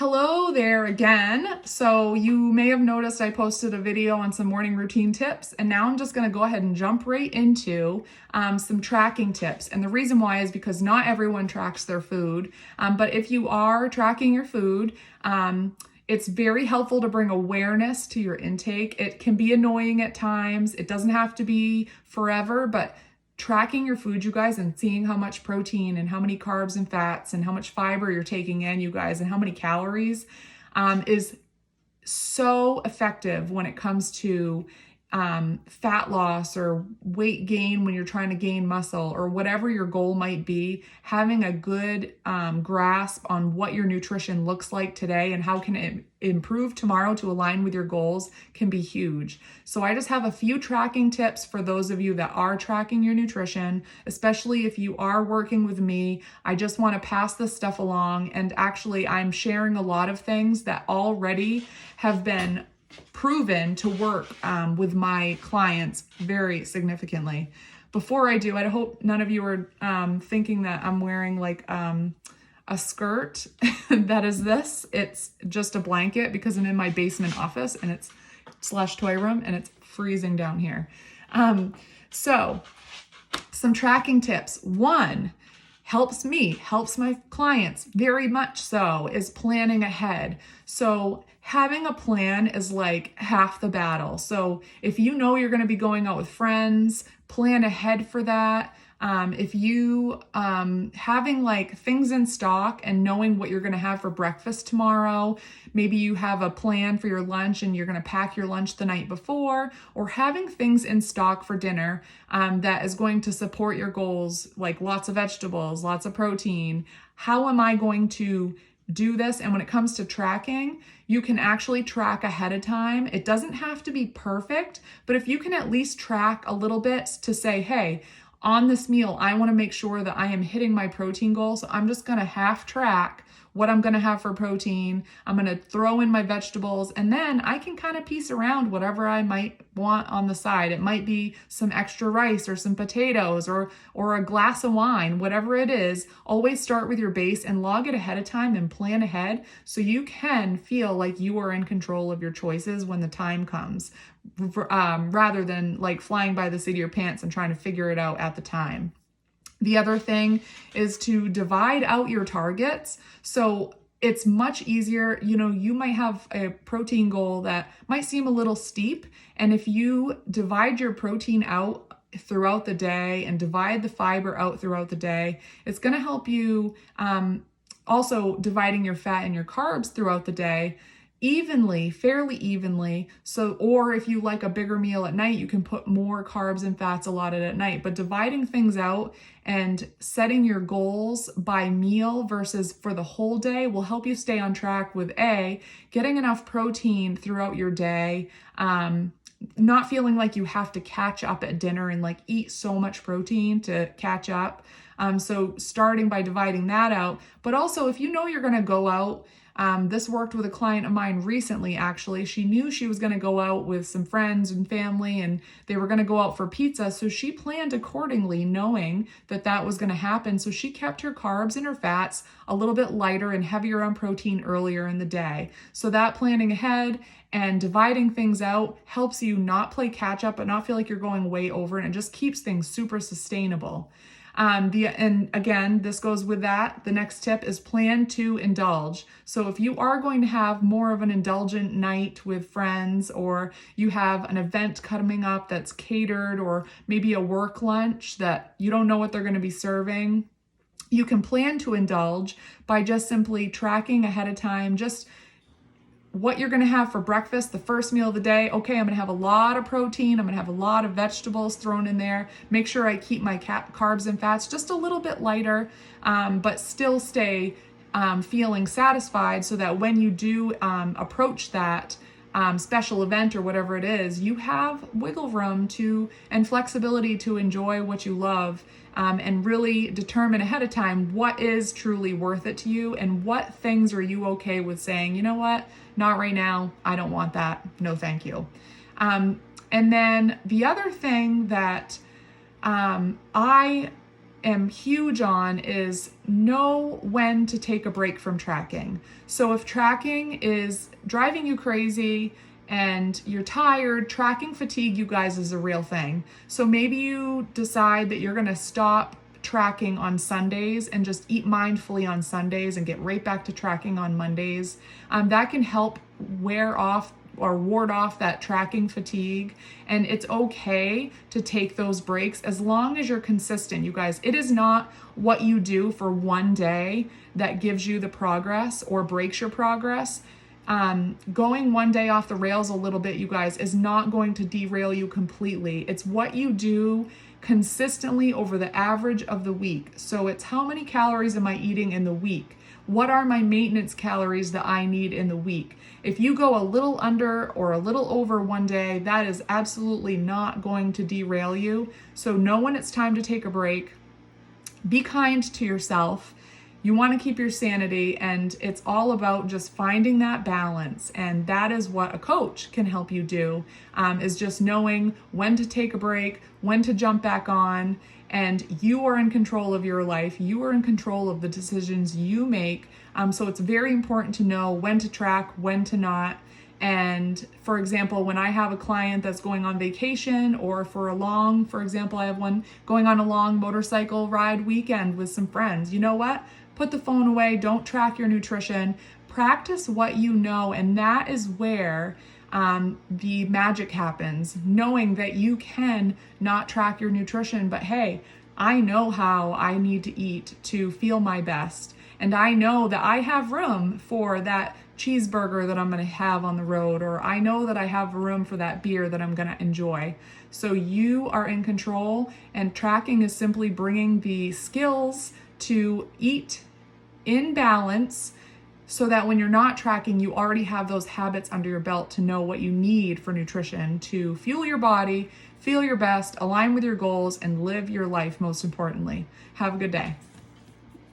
Hello there again. So you may have noticed I posted a video on some morning routine tips, and now I'm just going to go ahead and jump right into some tracking tips. And the reason why is because not everyone tracks their food, but if you are tracking your food, it's very helpful to bring awareness to your intake. It can be annoying at times. It doesn't have to be forever, but tracking your food, you guys, and seeing how much protein and how many carbs and fats and how much fiber you're taking in, you guys, and how many calories is so effective when it comes to fat loss or weight gain when you're trying to gain muscle or whatever your goal might be. Having a good grasp on what your nutrition looks like today and how can it improve tomorrow to align with your goals can be huge. So I just have a few tracking tips for those of you that are tracking your nutrition, especially if you are working with me. I just want to pass this stuff along, and actually I'm sharing a lot of things that already have been proven to work with my clients very significantly. Before I do, I hope none of you are thinking that I'm wearing like a skirt that is this. It's just a blanket because I'm in my basement office and it's slash toy room and it's freezing down here. So some tracking tips. One, helps me, helps my clients very much so, is planning ahead. So having a plan is like half the battle. So if you know you're going to be going out with friends, plan ahead for that. If you having like things in stock and knowing what you're going to have for breakfast tomorrow, maybe you have a plan for your lunch and you're going to pack your lunch the night before, or having things in stock for dinner that is going to support your goals, like lots of vegetables, lots of protein. How am I going to do this? And when it comes to tracking, you can actually track ahead of time. It doesn't have to be perfect, but if you can at least track a little bit to say, hey, on this meal, I want to make sure that I am hitting my protein goal. So I'm just going to half track what I'm going to have for protein. I'm going to throw in my vegetables, and then I can kind of piece around whatever I might want on the side. It might be some extra rice or some potatoes or a glass of wine, whatever it is. Always start with your base and log it ahead of time and plan ahead so you can feel like you are in control of your choices when the time comes, rather than like flying by the seat of your pants and trying to figure it out at the time. The other thing is to divide out your targets. So it's much easier, you might have a protein goal that might seem a little steep. And if you divide your protein out throughout the day and divide the fiber out throughout the day, it's going to help you also dividing your fat and your carbs throughout the day evenly, fairly evenly. So, or if you like a bigger meal at night, you can put more carbs and fats allotted at night. But dividing things out and setting your goals by meal versus for the whole day will help you stay on track with getting enough protein throughout your day, not feeling like you have to catch up at dinner and like eat so much protein to catch up. So starting by dividing that out, but also if you know you're going to go out, this worked with a client of mine recently, actually. She knew she was going to go out with some friends and family and they were going to go out for pizza. So she planned accordingly, knowing that that was going to happen. So she kept her carbs and her fats a little bit lighter and heavier on protein earlier in the day. So that planning ahead and dividing things out helps you not play catch up, but not feel like you're going way over, and it just keeps things super sustainable. And again, this goes with that. The next tip is plan to indulge. So if you are going to have more of an indulgent night with friends, or you have an event coming up that's catered, or maybe a work lunch that you don't know what they're going to be serving, you can plan to indulge by just simply tracking ahead of time, just what you're going to have for breakfast, the first meal of the day. Okay, I'm going to have a lot of protein. I'm going to have a lot of vegetables thrown in there. Make sure I keep my carbs and fats just a little bit lighter, but still stay feeling satisfied so that when you do approach that special event or whatever it is, you have wiggle room and flexibility to enjoy what you love, and really determine ahead of time what is truly worth it to you and what things are you okay with saying, you know what, not right now, I don't want that, no thank you. And then the other thing that I am huge on is know when to take a break from tracking. So if tracking is driving you crazy and you're tired, tracking fatigue, you guys, is a real thing. So maybe you decide that you're gonna stop tracking on Sundays and just eat mindfully on Sundays and get right back to tracking on Mondays. That can help wear off or ward off that tracking fatigue. And it's okay to take those breaks as long as you're consistent, you guys. It is not what you do for one day that gives you the progress or breaks your progress. Going one day off the rails a little bit, you guys, is not going to derail you completely. It's what you do consistently over the average of the week. So it's how many calories am I eating in the week? What are my maintenance calories that I need in the week? If you go a little under or a little over one day, that is absolutely not going to derail you. So know when it's time to take a break. Be kind to yourself. You want to keep your sanity, and it's all about just finding that balance. And that is what a coach can help you do, is just knowing when to take a break, when to jump back on. And you are in control of your life. You are in control of the decisions you make. So it's very important to know when to track, when to not. And for example, when I have a client that's going on vacation or for example, I have one going on a long motorcycle ride weekend with some friends, you know what? Put the phone away, don't track your nutrition, practice what you know. And that is where the magic happens, knowing that you can not track your nutrition, but hey, I know how I need to eat to feel my best. And I know that I have room for that cheeseburger that I'm going to have on the road, or I know that I have room for that beer that I'm going to enjoy. So you are in control, and tracking is simply bringing the skills to eat in balance so that when you're not tracking, you already have those habits under your belt to know what you need for nutrition to fuel your body, feel your best, align with your goals, and live your life most importantly. Have a good day.